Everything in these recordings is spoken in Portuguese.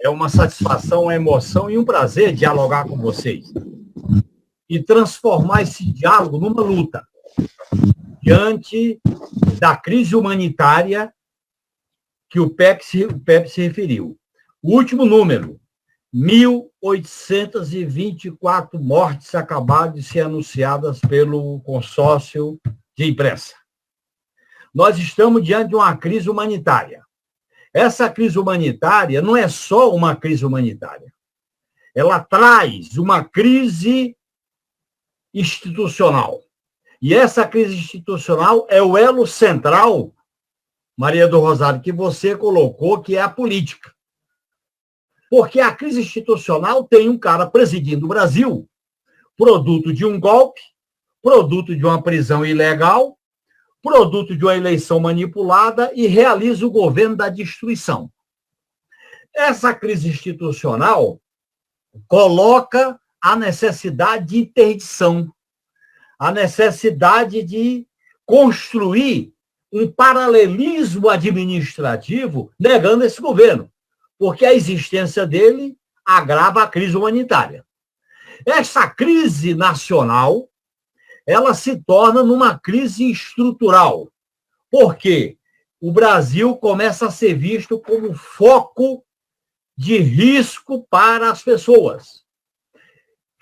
É uma satisfação, uma emoção e um prazer dialogar com vocês e transformar esse diálogo numa luta diante da crise humanitária que o PEP se referiu. O último número, 1.824 mortes acabaram de ser anunciadas pelo consórcio de imprensa. Nós estamos diante de uma crise humanitária. Essa crise humanitária não é só uma crise humanitária. Ela traz uma crise institucional. E essa crise institucional é o elo central, Maria do Rosário, que você colocou, que é a política. Porque a crise institucional tem um cara presidindo o Brasil, produto de um golpe, produto de uma prisão ilegal, produto de uma eleição manipulada e realiza o governo da destruição. Essa crise institucional coloca a necessidade de interdição, a necessidade de construir um paralelismo administrativo negando esse governo, porque a existência dele agrava a crise humanitária. Essa crise nacional, ela se torna numa crise estrutural, porque o Brasil começa a ser visto como foco de risco para as pessoas.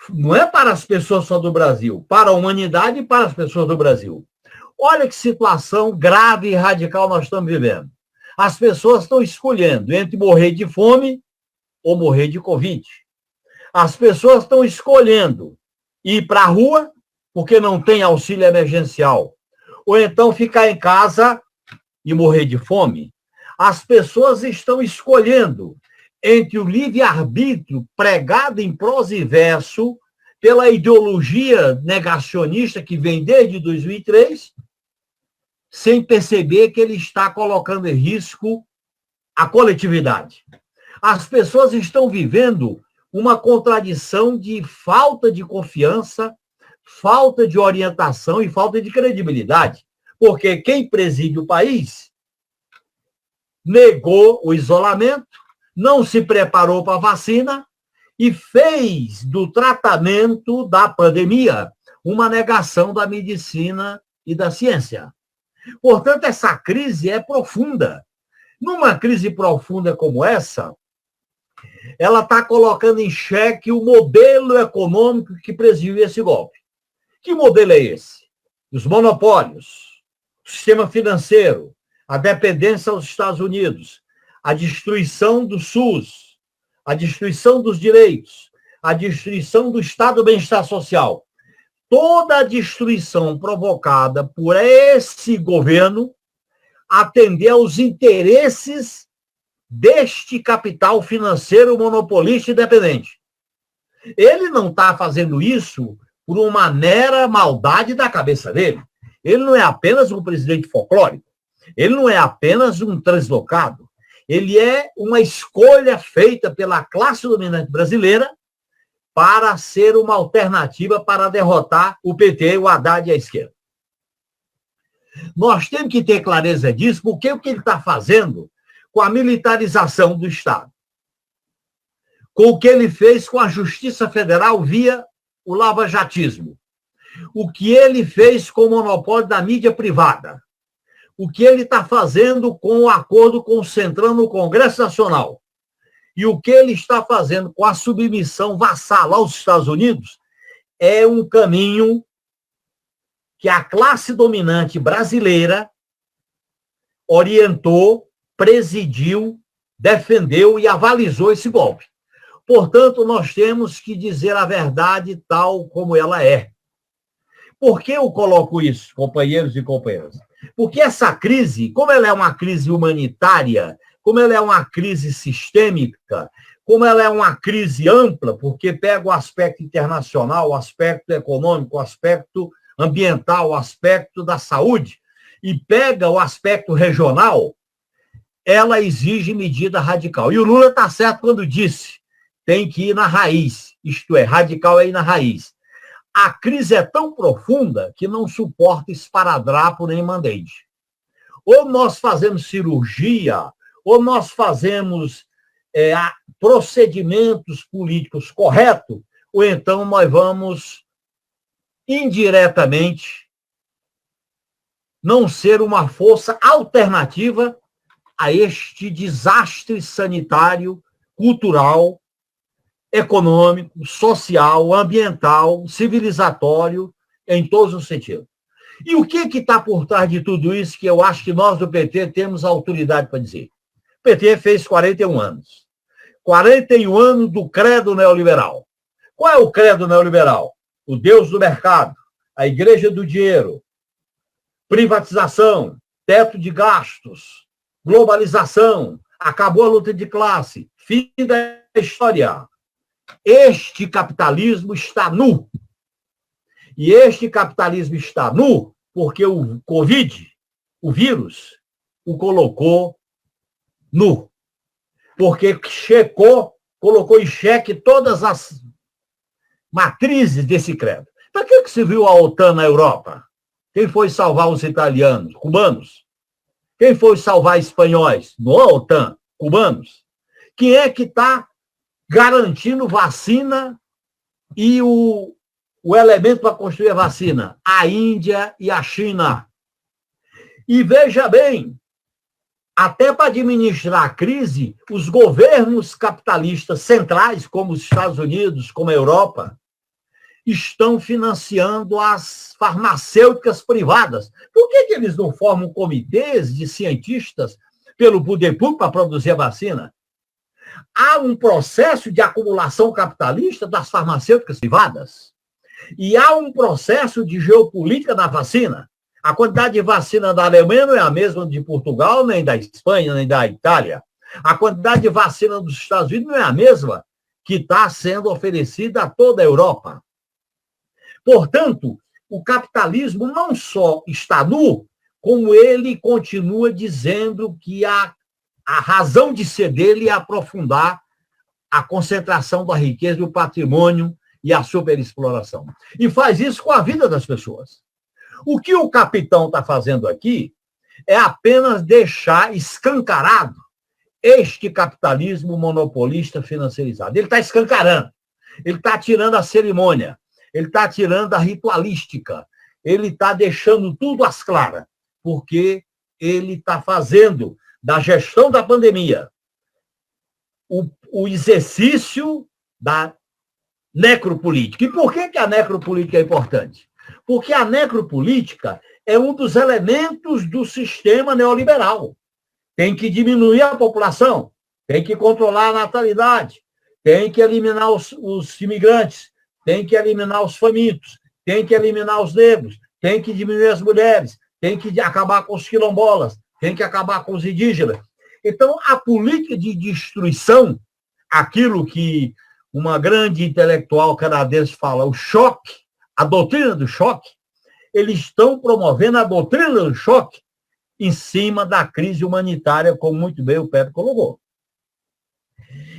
Não é para as pessoas só do Brasil, para a humanidade e para as pessoas do Brasil. Olha que situação grave e radical nós estamos vivendo. As pessoas estão escolhendo entre morrer de fome ou morrer de Covid. As pessoas estão escolhendo ir para a rua porque não tem auxílio emergencial, ou então ficar em casa e morrer de fome. As pessoas estão escolhendo entre o livre-arbítrio pregado em prosa e verso pela ideologia negacionista que vem desde 2003, sem perceber que ele está colocando em risco a coletividade. As pessoas estão vivendo uma contradição de falta de confiança, falta de orientação e falta de credibilidade, porque quem preside o país negou o isolamento, não se preparou para a vacina e fez do tratamento da pandemia uma negação da medicina e da ciência. Portanto, essa crise é profunda. Numa crise profunda como essa, ela está colocando em xeque o modelo econômico que presidiu esse golpe. Que modelo é esse? Os monopólios, o sistema financeiro, a dependência aos Estados Unidos, a destruição do SUS, a destruição dos direitos, a destruição do Estado do Bem-Estar Social. Toda a destruição provocada por esse governo atender aos interesses deste capital financeiro monopolista e dependente. Ele não está fazendo isso por uma mera maldade da cabeça dele. Ele não é apenas um presidente folclórico. Ele não é apenas um translocado. Ele é uma escolha feita pela classe dominante brasileira para ser uma alternativa para derrotar o PT, o Haddad e a esquerda. Nós temos que ter clareza disso, porque o que ele está fazendo com a militarização do Estado, com o que ele fez com a Justiça Federal via o lavajatismo, o que ele fez com o monopólio da mídia privada, o que ele está fazendo com o acordo com o Centrão no Congresso Nacional e o que ele está fazendo com a submissão vassal aos Estados Unidos é um caminho que a classe dominante brasileira orientou, presidiu, defendeu e avalizou esse golpe. Portanto, nós temos que dizer a verdade tal como ela é. Por que eu coloco isso, companheiros e companheiras? Porque essa crise, como ela é uma crise humanitária, como ela é uma crise sistêmica, como ela é uma crise ampla, porque pega o aspecto internacional, o aspecto econômico, o aspecto ambiental, o aspecto da saúde, e pega o aspecto regional, ela exige medida radical. E o Lula está certo quando disse, tem que ir na raiz, isto é, radical é ir na raiz. A crise é tão profunda que não suporta esparadrapo nem mand-aid. Ou nós fazemos cirurgia, ou nós fazemos procedimentos políticos corretos, ou então nós vamos indiretamente não ser uma força alternativa a este desastre sanitário, cultural, econômico, social, ambiental, civilizatório, em todos os sentidos. E o que está por trás de tudo isso que eu acho que nós do PT temos autoridade para dizer? O PT fez 41 anos. 41 anos do credo neoliberal. Qual é o credo neoliberal? O Deus do mercado, a igreja do dinheiro, privatização, teto de gastos, globalização, acabou a luta de classe, fim da história. Este capitalismo está nu. E este capitalismo está nu porque o Covid, o vírus, o colocou nu. Porque colocou em xeque todas as matrizes desse credo. Para que se viu a OTAN na Europa? Quem foi salvar os italianos? Cubanos. Quem foi salvar espanhóis? Não a OTAN, cubanos. Quem é que está garantindo vacina e o elemento para construir a vacina? A Índia e a China. E veja bem, até para administrar a crise, os governos capitalistas centrais, como os Estados Unidos, como a Europa, estão financiando as farmacêuticas privadas. Por que eles não formam comitês de cientistas pelo poder público para produzir a vacina? Há um processo de acumulação capitalista das farmacêuticas privadas e há um processo de geopolítica da vacina. A quantidade de vacina da Alemanha não é a mesma de Portugal, nem da Espanha, nem da Itália. A quantidade de vacina dos Estados Unidos não é a mesma que está sendo oferecida a toda a Europa. Portanto, o capitalismo não só está nu, como ele continua dizendo que a razão de ser dele é aprofundar a concentração da riqueza e o patrimônio e a superexploração. E faz isso com a vida das pessoas. O que o capitão está fazendo aqui é apenas deixar escancarado este capitalismo monopolista financiarizado. Ele está escancarando, ele está tirando a cerimônia, ele está tirando a ritualística, ele está deixando tudo às claras, porque ele está fazendo da gestão da pandemia o exercício da necropolítica. E por que a necropolítica é importante? Porque a necropolítica é um dos elementos do sistema neoliberal. Tem que diminuir a população, tem que controlar a natalidade, tem que eliminar os imigrantes, tem que eliminar os famintos, tem que eliminar os negros, tem que diminuir as mulheres, tem que acabar com os quilombolas, tem que acabar com os indígenas. Então, a política de destruição, aquilo que uma grande intelectual canadense fala, o choque, a doutrina do choque, eles estão promovendo a doutrina do choque em cima da crise humanitária, como muito bem o Pepe colocou.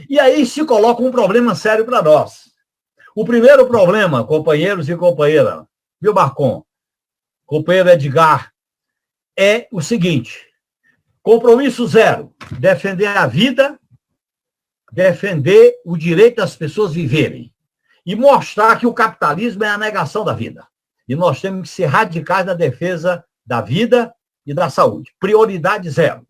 E aí se coloca um problema sério para nós. O primeiro problema, companheiros e companheiras, viu, Marcon? Companheiro Edgar, é o seguinte: compromisso zero, defender a vida, defender o direito das pessoas viverem e mostrar que o capitalismo é a negação da vida. E nós temos que ser radicais na defesa da vida e da saúde. Prioridade zero.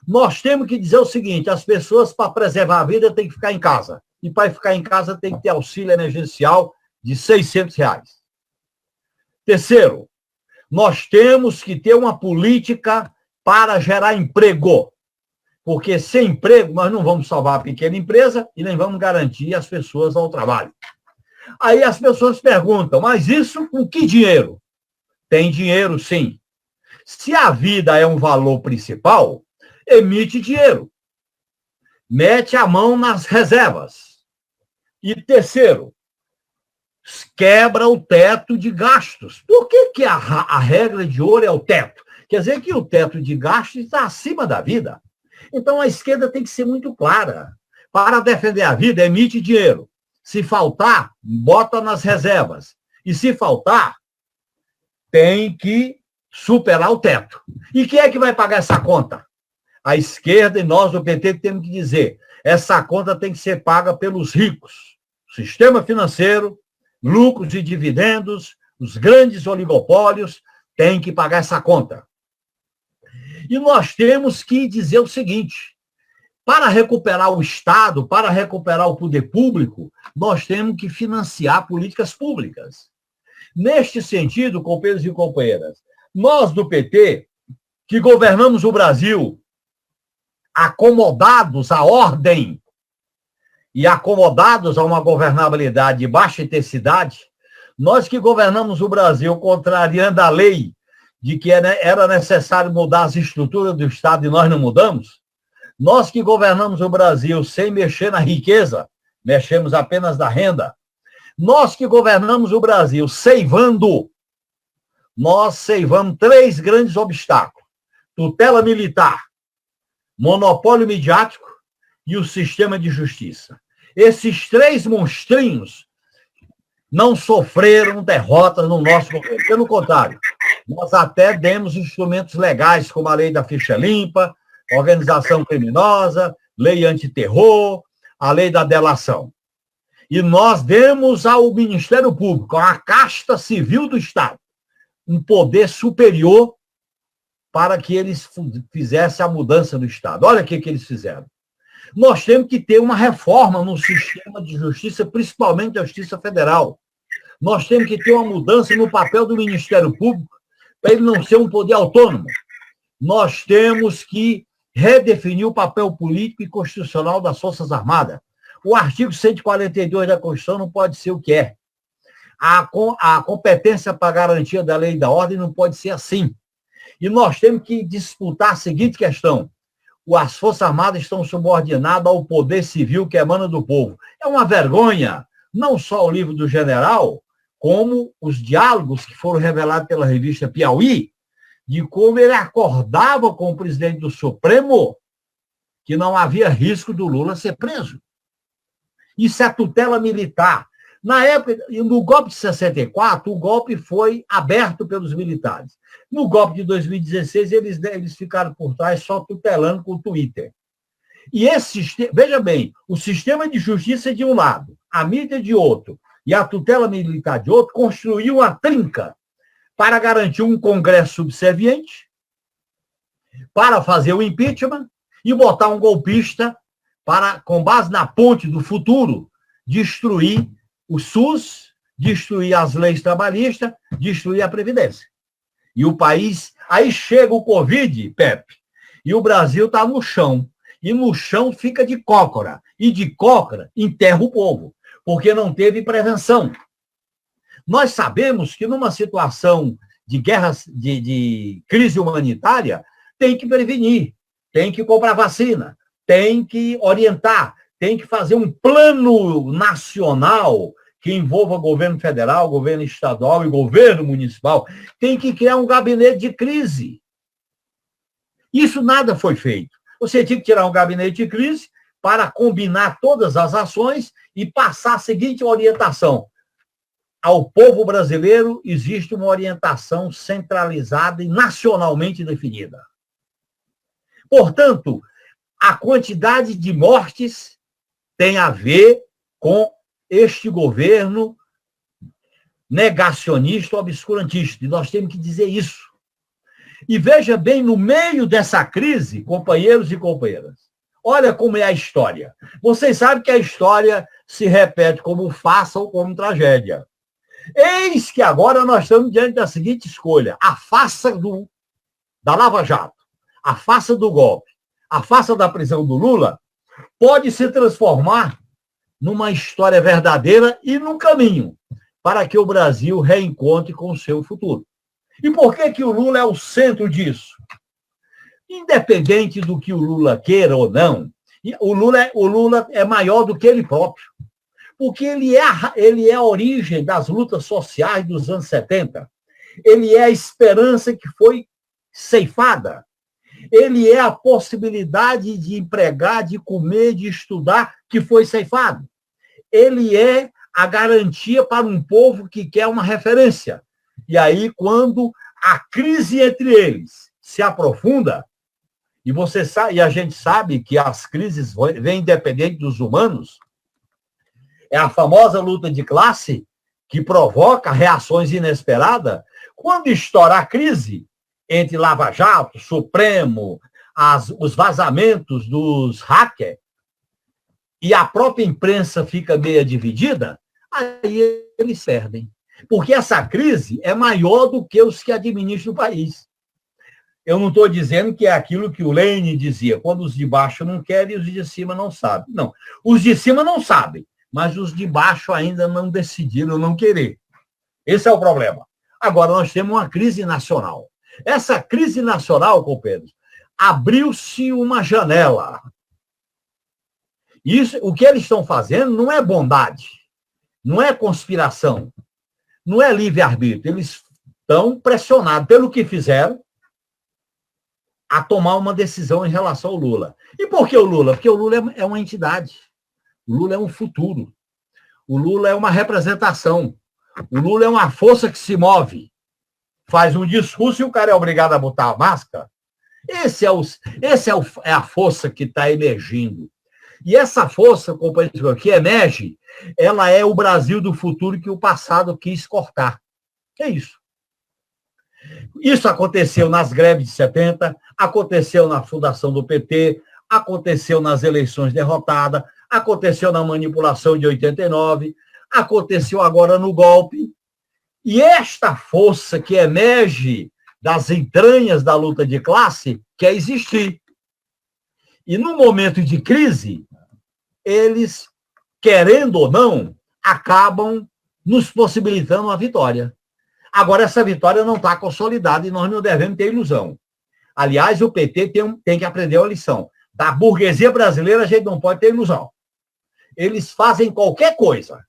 Nós temos que dizer o seguinte: as pessoas, para preservar a vida, têm que ficar em casa. E para ficar em casa tem que ter auxílio emergencial de R$600. Terceiro, nós temos que ter uma política para gerar emprego. Porque sem emprego nós não vamos salvar a pequena empresa e nem vamos garantir as pessoas ao trabalho. Aí as pessoas perguntam, mas isso com que dinheiro? Tem dinheiro, sim. Se a vida é um valor principal, emite dinheiro. Mete a mão nas reservas. E terceiro, quebra o teto de gastos. Por que a regra de ouro é o teto? Quer dizer que o teto de gastos está acima da vida. Então a esquerda tem que ser muito clara. Para defender a vida, emite dinheiro. Se faltar, bota nas reservas. E se faltar, tem que superar o teto. E quem é que vai pagar essa conta? A esquerda e nós do PT temos que dizer, essa conta tem que ser paga pelos ricos. Sistema financeiro, lucros e dividendos, os grandes oligopólios têm que pagar essa conta. E nós temos que dizer o seguinte, para recuperar o Estado, para recuperar o poder público, nós temos que financiar políticas públicas. Neste sentido, companheiros e companheiras, nós do PT, que governamos o Brasil, acomodados à ordem e acomodados a uma governabilidade de baixa intensidade, nós que governamos o Brasil contrariando a lei de que era necessário mudar as estruturas do Estado e nós não mudamos, nós que governamos o Brasil sem mexer na riqueza, mexemos apenas na renda, nós que governamos o Brasil seivando, nós seivamos 3 grandes obstáculos: tutela militar, monopólio midiático e o sistema de justiça. Esses 3 monstrinhos não sofreram derrotas no nosso governo. Pelo contrário, nós até demos instrumentos legais, como a lei da ficha limpa, organização criminosa, lei antiterror, a lei da delação. E nós demos ao Ministério Público, à casta civil do Estado, um poder superior para que eles fizessem a mudança no Estado. Olha o que eles fizeram. Nós temos que ter uma reforma no sistema de justiça, principalmente a Justiça Federal. Nós temos que ter uma mudança no papel do Ministério Público, para ele não ser um poder autônomo. Nós temos que redefinir o papel político e constitucional das Forças Armadas. O artigo 142 da Constituição não pode ser o que é. A competência para a garantia da lei e da ordem não pode ser assim. E nós temos que disputar a seguinte questão: as Forças Armadas estão subordinadas ao poder civil que emana do povo. É uma vergonha, não só o livro do general, como os diálogos que foram revelados pela revista Piauí, de como ele acordava com o presidente do Supremo que não havia risco do Lula ser preso. Isso é tutela militar. Na época, no golpe de 64, o golpe foi aberto pelos militares. No golpe de 2016, eles ficaram por trás só tutelando com o Twitter. E veja bem, o sistema de justiça de um lado, a mídia de outro e a tutela militar de outro, construiu uma trinca para garantir um Congresso subserviente, para fazer o impeachment e botar um golpista para, com base na ponte do futuro, destruir o SUS, destruir as leis trabalhistas, destruir a Previdência. E o país... Aí chega o Covid, Pepe, e o Brasil está no chão. E no chão fica de cócora. E de cócora enterra o povo, porque não teve prevenção. Nós sabemos que numa situação de guerra, de crise humanitária, tem que prevenir, tem que comprar vacina, tem que orientar, tem que fazer um plano nacional que envolva governo federal, governo estadual e governo municipal. Tem que criar um gabinete de crise. Isso nada foi feito. Você tinha que tirar um gabinete de crise para combinar todas as ações e passar a seguinte orientação: ao povo brasileiro existe uma orientação centralizada e nacionalmente definida. Portanto, a quantidade de mortes tem a ver com este governo negacionista, obscurantista. E nós temos que dizer isso. E veja bem, no meio dessa crise, companheiros e companheiras, olha como é a história. Vocês sabem que a história se repete como farsa ou como tragédia. Eis que agora nós estamos diante da seguinte escolha: a farsa da Lava Jato, a farsa do golpe, a farsa da prisão do Lula, pode se transformar numa história verdadeira e num caminho para que o Brasil reencontre com o seu futuro. E por que o Lula é o centro disso? Independente do que o Lula queira ou não, o Lula é maior do que ele próprio, porque ele é a origem das lutas sociais dos anos 70. Ele é a esperança que foi ceifada. Ele é a possibilidade de empregar, de comer, de estudar, que foi ceifado. Ele é a garantia para um povo que quer uma referência. E aí, quando a crise entre eles se aprofunda, E você sabe, e a gente sabe que as crises vêm independente dos humanos. É a famosa luta de classe que provoca reações inesperadas. Quando estoura a crise entre Lava Jato, Supremo, os vazamentos dos hackers, e a própria imprensa fica meio dividida, aí eles perdem. Porque essa crise é maior do que os que administram o país. Eu não estou dizendo que é aquilo que o Lenin dizia, quando os de baixo não querem e os de cima não sabem. Não, os de cima não sabem, mas os de baixo ainda não decidiram não querer. Esse é o problema. Agora, nós temos uma crise nacional. Essa crise nacional, companheiros, abriu-se uma janela. Isso, o que eles estão fazendo não é bondade, não é conspiração, não é livre-arbítrio. Eles estão pressionados pelo que fizeram a tomar uma decisão em relação ao Lula. E por que o Lula? Porque o Lula é uma entidade. O Lula é um futuro. O Lula é uma representação. O Lula é uma força que se move. Faz um discurso e o cara é obrigado a botar a máscara. É a força que está emergindo. E essa força, companheiros, que emerge, ela é o Brasil do futuro que o passado quis cortar. É isso. Isso aconteceu nas greves de 70, aconteceu na fundação do PT, aconteceu nas eleições derrotadas, aconteceu na manipulação de 89, aconteceu agora no golpe. E esta força que emerge das entranhas da luta de classe quer existir. E no momento de crise, eles, querendo ou não, acabam nos possibilitando uma vitória. Agora, essa vitória não está consolidada e nós não devemos ter ilusão. Aliás, o PT tem que aprender a lição. Da burguesia brasileira, a gente não pode ter ilusão. Eles fazem qualquer coisa.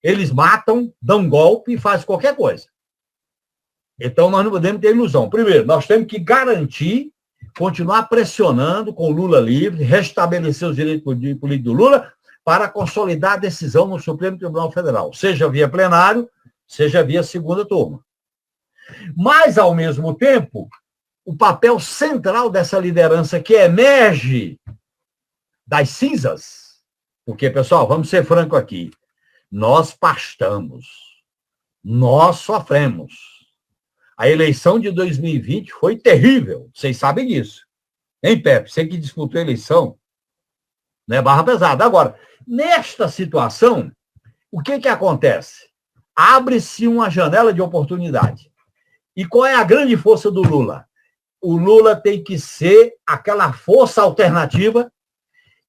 Eles matam, dão golpe e fazem qualquer coisa. Então, nós não podemos ter ilusão. Primeiro, nós temos que garantir, continuar pressionando com o Lula livre, restabelecer os direitos políticos do Lula para consolidar a decisão no Supremo Tribunal Federal, seja via plenário, seja via segunda turma. Mas, ao mesmo tempo, o papel central dessa liderança que emerge das cinzas, porque, pessoal, vamos ser franco aqui, nós pastamos, nós sofremos. A eleição de 2020 foi terrível, vocês sabem disso. Hein, Pepe? Você que disputou a eleição, né? Barra pesada. Agora, nesta situação, o que acontece? Abre-se uma janela de oportunidade. E qual é a grande força do Lula? O Lula tem que ser aquela força alternativa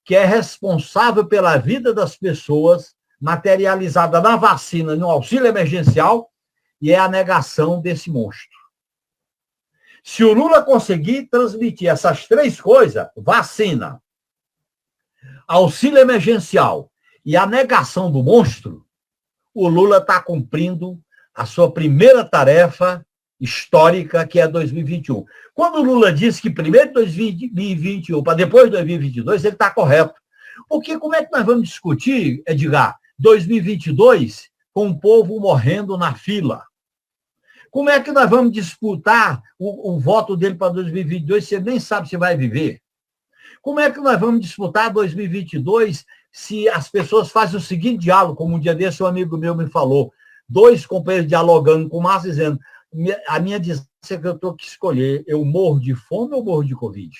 que é responsável pela vida das pessoas, materializada na vacina, no auxílio emergencial, e é a negação desse monstro. Se o Lula conseguir transmitir essas três coisas, vacina, auxílio emergencial e a negação do monstro, o Lula está cumprindo a sua primeira tarefa histórica, que é 2021. Quando o Lula disse que primeiro 2021 para depois 2022, ele está correto. Porque como é que nós vamos discutir, Edgar, 2022 com o povo morrendo na fila? Como é que nós vamos disputar o voto dele para 2022 se ele nem sabe se vai viver? Como é que nós vamos disputar 2022 se as pessoas fazem o seguinte diálogo, como um dia desse um amigo meu me falou, dois companheiros dialogando com o Márcio, dizendo, a minha distância é que eu estou que escolher, eu morro de fome ou morro de Covid?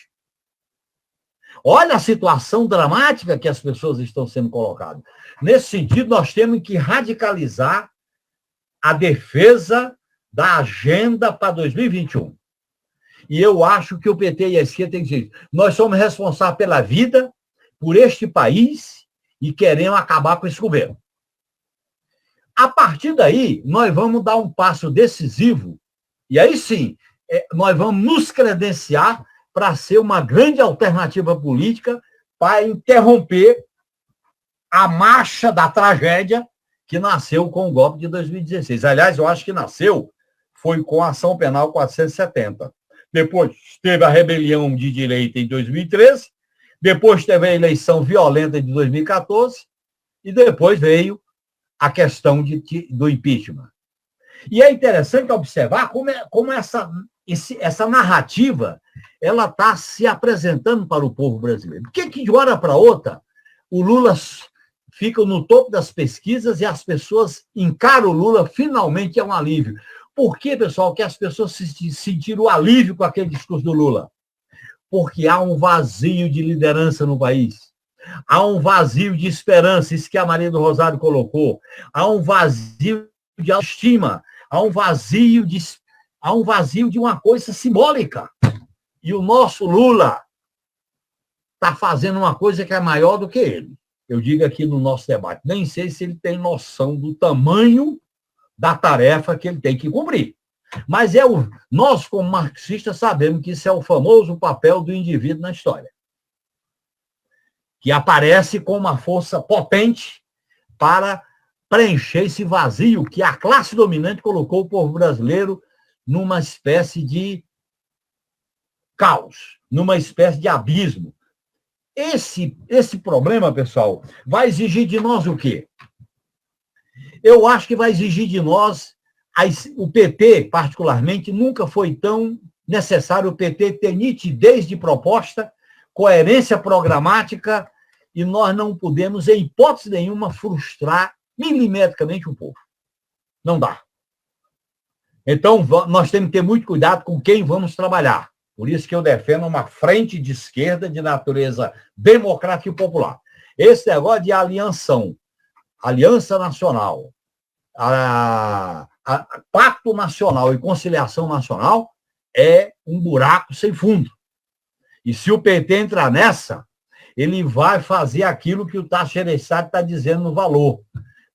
Olha a situação dramática que as pessoas estão sendo colocadas. Nesse sentido, nós temos que radicalizar a defesa da agenda para 2021. E eu acho que o PT e a esquerda têm que dizer, nós somos responsáveis pela vida, por este país, e queremos acabar com esse governo. A partir daí, nós vamos dar um passo decisivo, e aí sim, nós vamos nos credenciar para ser uma grande alternativa política para interromper a marcha da tragédia que nasceu com o golpe de 2016. Aliás, eu acho que foi com a ação penal 470. Depois teve a rebelião de direita em 2013, depois teve a eleição violenta de 2014, e depois veio a questão do impeachment. E é interessante observar como essa essa narrativa, ela está se apresentando para o povo brasileiro. Por que de hora para outra o Lula fica no topo das pesquisas e as pessoas encaram o Lula, finalmente é um alívio? Por que, pessoal, que as pessoas sentiram alívio com aquele discurso do Lula? Porque há um vazio de liderança no país. Há um vazio de esperança, isso que a Maria do Rosário colocou. Há um vazio de autoestima. Há um vazio de uma coisa simbólica. E o nosso Lula está fazendo uma coisa que é maior do que ele. Eu digo aqui no nosso debate. Nem sei se ele tem noção do tamanho da tarefa que ele tem que cumprir. Mas nós, como marxistas, sabemos que isso é o famoso papel do indivíduo na história, que aparece com uma força potente para preencher esse vazio que a classe dominante colocou o povo brasileiro numa espécie de caos, numa espécie de abismo. Esse problema, pessoal, vai exigir de nós o quê? Eu acho que vai exigir de nós, o PT, particularmente, nunca foi tão necessário o PT ter nitidez de proposta, coerência programática, e nós não podemos, em hipótese nenhuma, frustrar milimetricamente o povo. Não dá. Então, nós temos que ter muito cuidado com quem vamos trabalhar. Por isso que eu defendo uma frente de esquerda de natureza democrática e popular. Esse negócio de aliança nacional, pacto nacional e conciliação nacional é um buraco sem fundo. E se o PT entrar nessa, ele vai fazer aquilo que o Tasso Gereissati está dizendo no Valor.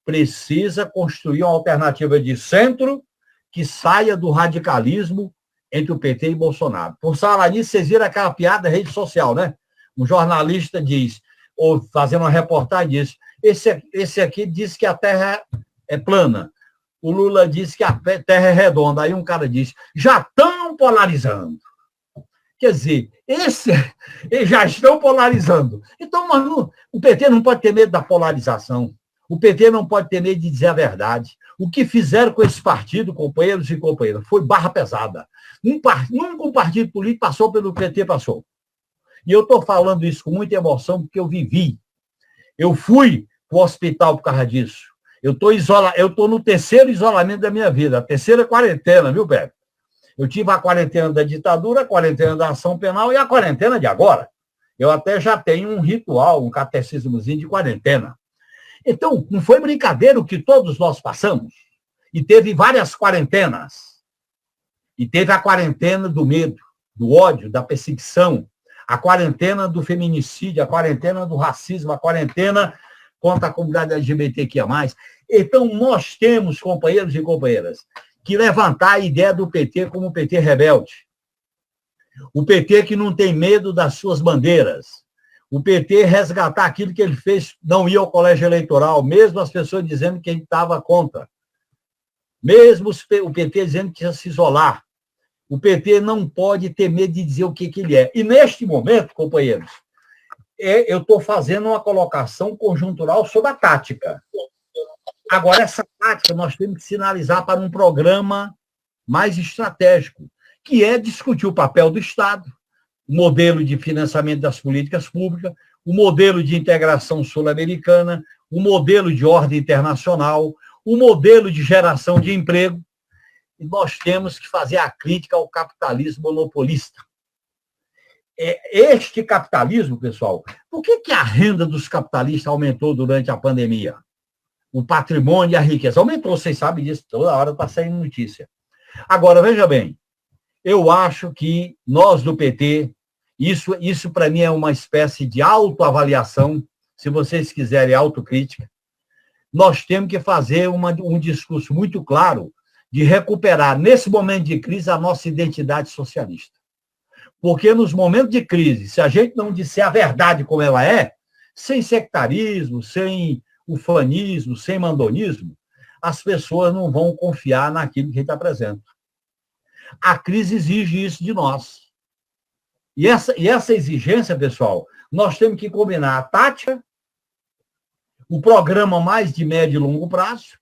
Precisa construir uma alternativa de centro que saia do radicalismo entre o PT e Bolsonaro. Por falar nisso, vocês viram aquela piada da rede social, né? Um jornalista diz, ou fazendo uma reportagem, diz, esse aqui diz que a Terra é plana. O Lula disse que a Terra é redonda. Aí um cara diz, já estão polarizando. Quer dizer, eles já estão polarizando. Então, o PT não pode ter medo da polarização. O PT não pode ter medo de dizer a verdade. O que fizeram com esse partido, companheiros e companheiras, foi barra pesada. Nunca um partido político passou pelo PT, passou. E eu estou falando isso com muita emoção, porque eu vivi. Eu fui para o hospital por causa disso. Eu estou no terceiro isolamento da minha vida, a terceira quarentena, viu, Pepe? Eu tive a quarentena da ditadura, a quarentena da ação penal e a quarentena de agora. Eu até já tenho um ritual, um catecismozinho de quarentena. Então, não foi brincadeira o que todos nós passamos. E teve várias quarentenas. E teve a quarentena do medo, do ódio, da perseguição, a quarentena do feminicídio, a quarentena do racismo, a quarentena contra a comunidade LGBTQIA+. Então, nós temos, companheiros e companheiras, que levantar a ideia do PT como o PT rebelde. O PT que não tem medo das suas bandeiras. O PT resgatar aquilo que ele fez, não ir ao colégio eleitoral, mesmo as pessoas dizendo que ele estava contra. Mesmo o PT dizendo que ia se isolar. O PT não pode ter medo de dizer o que ele é. E neste momento, companheiros, eu estou fazendo uma colocação conjuntural sobre a tática. Agora, essa tática nós temos que sinalizar para um programa mais estratégico, que é discutir o papel do Estado, o modelo de financiamento das políticas públicas, o modelo de integração sul-americana, o modelo de ordem internacional, o modelo de geração de emprego. E nós temos que fazer a crítica ao capitalismo monopolista. Este capitalismo, pessoal, por que a renda dos capitalistas aumentou durante a pandemia? O patrimônio e a riqueza aumentou, vocês sabem disso, toda hora está saindo notícia. Agora, veja bem, eu acho que nós do PT, isso para mim é uma espécie de autoavaliação, se vocês quiserem autocrítica, nós temos que fazer um discurso muito claro de recuperar, nesse momento de crise, a nossa identidade socialista. Porque nos momentos de crise, se a gente não disser a verdade como ela é, sem sectarismo, sem ufanismo, sem mandonismo, as pessoas não vão confiar naquilo que a gente apresenta. A crise exige isso de nós. E essa exigência, pessoal, nós temos que combinar a tática, o programa mais de médio e longo prazo,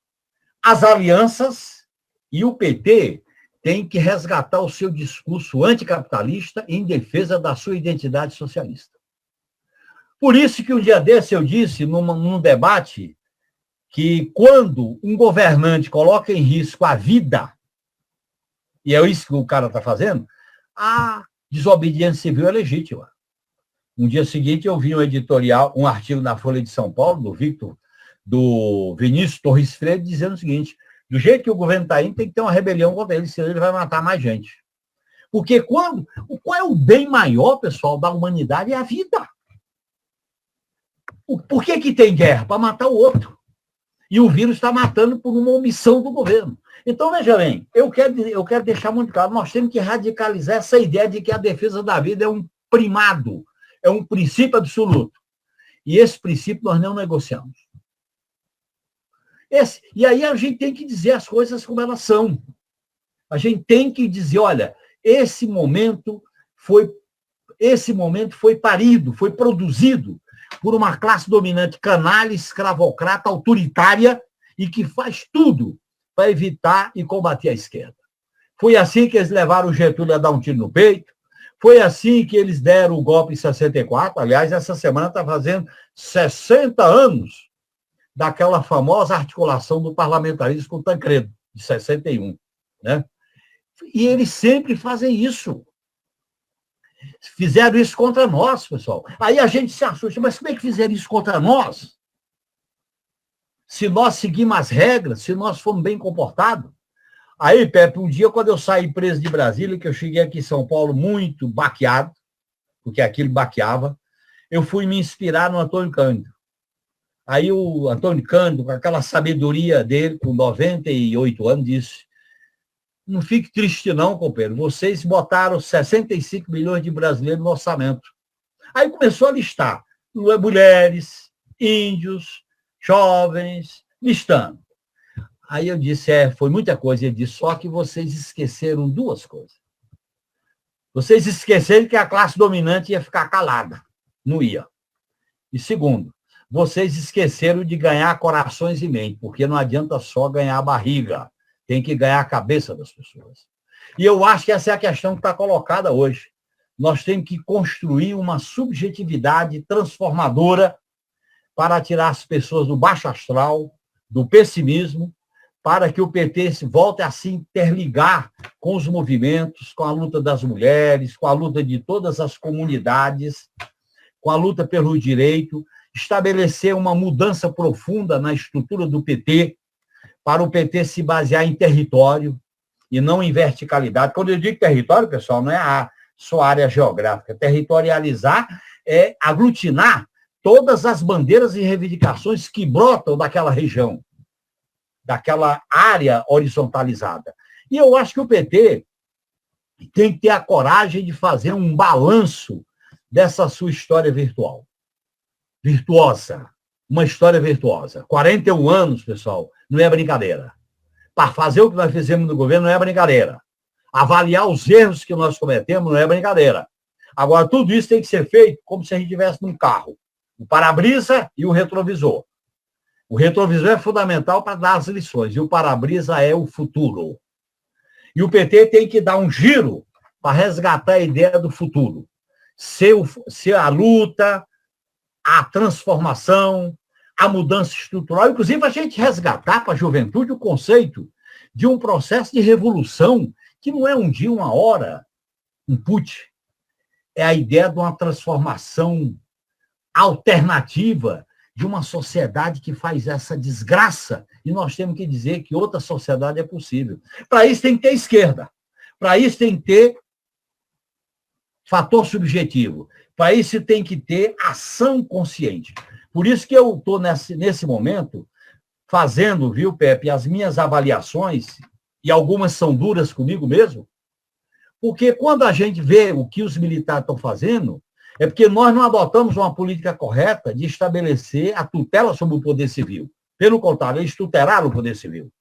as alianças, e o PT tem que resgatar o seu discurso anticapitalista em defesa da sua identidade socialista. Por isso que um dia desse eu disse, num debate, que quando um governante coloca em risco a vida, e é isso que o cara está fazendo, a desobediência civil é legítima. Um dia seguinte eu vi um editorial, um artigo na Folha de São Paulo, do Vinícius Torres Freire, dizendo o seguinte: do jeito que o governo está indo, tem que ter uma rebelião contra ele, senão ele vai matar mais gente. Porque qual é o bem maior, pessoal, da humanidade? É a vida. Por que tem guerra? Para matar o outro. E o vírus está matando por uma omissão do governo. Então, veja bem, eu quero deixar muito claro, nós temos que radicalizar essa ideia de que a defesa da vida é um primado, é um princípio absoluto. E esse princípio nós não negociamos. E aí a gente tem que dizer as coisas como elas são. A gente tem que dizer, olha, esse momento foi parido, foi produzido por uma classe dominante canalha, escravocrata, autoritária e que faz tudo para evitar e combater a esquerda. Foi assim que eles levaram o Getúlio a dar um tiro no peito, foi assim que eles deram o golpe em 64, aliás, essa semana está fazendo 60 anos daquela famosa articulação do parlamentarismo com o Tancredo, de 61. Né? E eles sempre fazem isso. Fizeram isso contra nós, pessoal. Aí a gente se assusta, mas como é que fizeram isso contra nós? Se nós seguimos as regras, se nós formos bem comportados. Aí, Pepe, um dia, quando eu saí preso de Brasília, que eu cheguei aqui em São Paulo muito baqueado, porque aquilo baqueava, eu fui me inspirar no Antônio Cândido. Aí o Antônio Cândido, com aquela sabedoria dele, com 98 anos, disse: não fique triste não, companheiro, vocês botaram 65 milhões de brasileiros no orçamento. Aí começou a listar mulheres, índios, jovens, listando. Aí eu disse, foi muita coisa. Ele disse, só que vocês esqueceram duas coisas. Vocês esqueceram que a classe dominante ia ficar calada. Não ia. E segundo, vocês esqueceram de ganhar corações e mente, porque não adianta só ganhar a barriga, tem que ganhar a cabeça das pessoas. E eu acho que essa é a questão que está colocada hoje. Nós temos que construir uma subjetividade transformadora para tirar as pessoas do baixo astral, do pessimismo, para que o PT volte a se interligar com os movimentos, com a luta das mulheres, com a luta de todas as comunidades, com a luta pelo direito, estabelecer uma mudança profunda na estrutura do PT, para o PT se basear em território e não em verticalidade. Quando eu digo território, pessoal, não é só área geográfica. Territorializar é aglutinar todas as bandeiras e reivindicações que brotam daquela região, daquela área horizontalizada. E eu acho que o PT tem que ter a coragem de fazer um balanço dessa sua história virtuosa, uma história virtuosa. 41 anos, pessoal, não é brincadeira. Para fazer o que nós fizemos no governo não é brincadeira. Avaliar os erros que nós cometemos não é brincadeira. Agora, tudo isso tem que ser feito como se a gente estivesse num carro. O para-brisa e o retrovisor. O retrovisor é fundamental para dar as lições, e o para-brisa é o futuro. E o PT tem que dar um giro para resgatar a ideia do futuro. Ser a luta, a transformação, a mudança estrutural, inclusive a gente resgatar para a juventude o conceito de um processo de revolução que não é um dia, uma hora, um put. É a ideia de uma transformação alternativa de uma sociedade que faz essa desgraça, e nós temos que dizer que outra sociedade é possível. Para isso tem que ter esquerda, para isso tem que ter fator subjetivo, para isso tem que ter ação consciente. Por isso que eu estou nesse momento fazendo, viu, Pepe, as minhas avaliações, e algumas são duras comigo mesmo, porque quando a gente vê o que os militares estão fazendo, é porque nós não adotamos uma política correta de estabelecer a tutela sobre o poder civil. Pelo contrário, eles tutelaram o poder civil.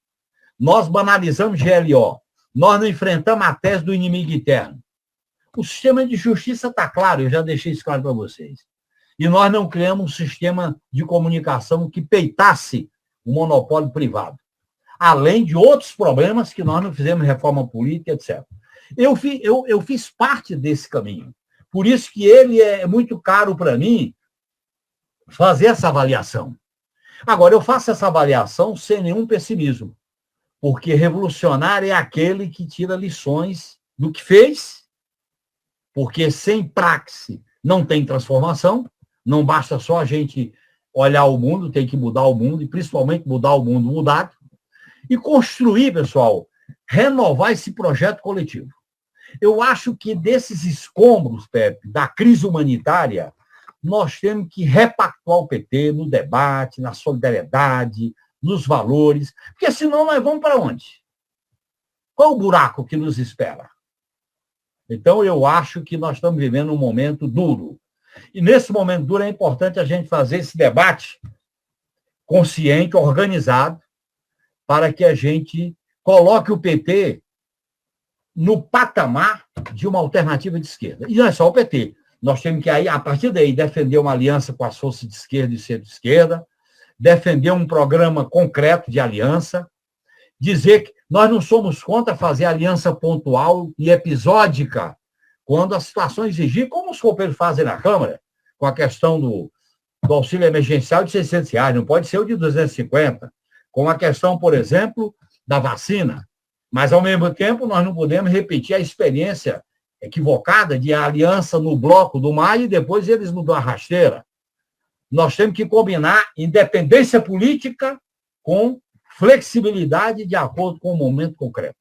Nós banalizamos GLO. Nós não enfrentamos a tese do inimigo interno. O sistema de justiça está claro, eu já deixei isso claro para vocês. E nós não criamos um sistema de comunicação que peitasse o monopólio privado. além de outros problemas que nós não fizemos reforma política, etc. Eu fiz parte desse caminho. Por isso que ele é muito caro para mim fazer essa avaliação. Agora, eu faço essa avaliação sem nenhum pessimismo, porque revolucionário é aquele que tira lições do que fez, porque sem praxe não tem transformação, não basta só a gente olhar o mundo, tem que mudar o mundo, e principalmente mudar o mundo mudado, e construir, pessoal, renovar esse projeto coletivo. Eu acho que desses escombros, Pepe, da crise humanitária, nós temos que repactuar o PT no debate, na solidariedade, nos valores, porque senão nós vamos para onde? Qual o buraco que nos espera? Então, eu acho que nós estamos vivendo um momento duro. E nesse momento duro é importante a gente fazer esse debate consciente, organizado, para que a gente coloque o PT no patamar de uma alternativa de esquerda. E não é só o PT. Nós temos que, aí, a partir daí, defender uma aliança com as forças de esquerda e centro-esquerda, defender um programa concreto de aliança, dizer que nós não somos contra fazer aliança pontual e episódica, quando a situação exigir, como os companheiros fazem na Câmara, com a questão do auxílio emergencial de R$600, não pode ser o de 250, com a questão, por exemplo, da vacina. Mas, ao mesmo tempo, nós não podemos repetir a experiência equivocada de aliança no bloco do Maio e depois eles nos dão a rasteira. Nós temos que combinar independência política com flexibilidade de acordo com o momento concreto.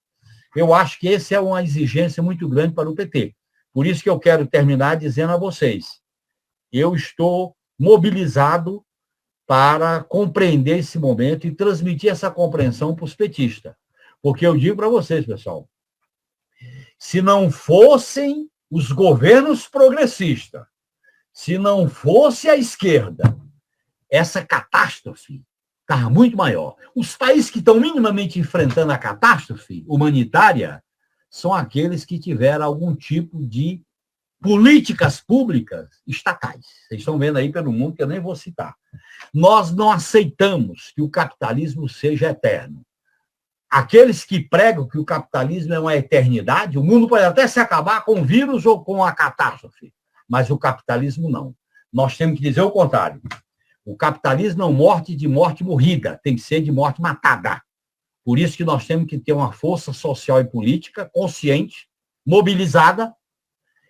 Eu acho que essa é uma exigência muito grande para o PT. Por isso que eu quero terminar dizendo a vocês, eu estou mobilizado para compreender esse momento e transmitir essa compreensão para os petistas. Porque eu digo para vocês, pessoal, se não fossem os governos progressistas, se não fosse a esquerda, essa catástrofe estava muito maior. Os países que estão minimamente enfrentando a catástrofe humanitária são aqueles que tiveram algum tipo de políticas públicas estatais. Vocês estão vendo aí pelo mundo que eu nem vou citar. Nós não aceitamos que o capitalismo seja eterno. Aqueles que pregam que o capitalismo é uma eternidade, o mundo pode até se acabar com o vírus ou com a catástrofe, mas o capitalismo não. Nós temos que dizer o contrário. O capitalismo não morte de morte morrida, tem que ser de morte matada. Por isso que nós temos que ter uma força social e política consciente, mobilizada,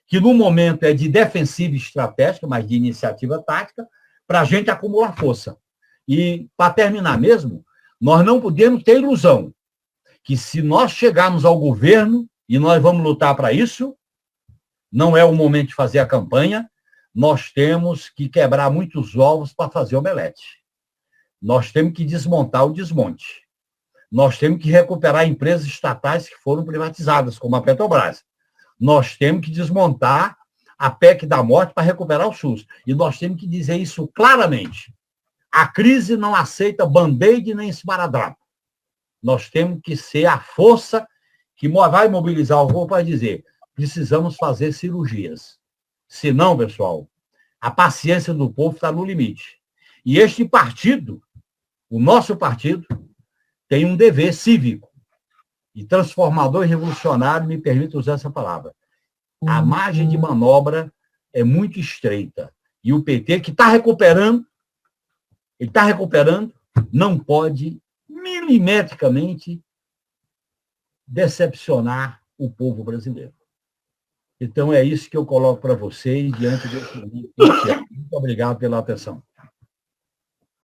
que no momento é de defensiva estratégica, mas de iniciativa tática, para a gente acumular força. E, para terminar mesmo, nós não podemos ter ilusão que se nós chegarmos ao governo, e nós vamos lutar para isso, não é o momento de fazer a campanha, nós temos que quebrar muitos ovos para fazer omelete. Nós temos que desmontar o desmonte. Nós temos que recuperar empresas estatais que foram privatizadas, como a Petrobras. Nós temos que desmontar a PEC da morte para recuperar o SUS. E nós temos que dizer isso claramente. A crise não aceita band-aid nem esparadrapo. Nós temos que ser a força que vai mobilizar o povo para dizer precisamos fazer cirurgias. Senão, pessoal, a paciência do povo está no limite. E este partido, o nosso partido, tem um dever cívico e transformador e revolucionário, me permite usar essa palavra. A margem de manobra é muito estreita. E o PT, que está recuperando, não pode milimetricamente decepcionar o povo brasileiro. Então, é isso que eu coloco para vocês diante desse momento. Muito obrigado pela atenção.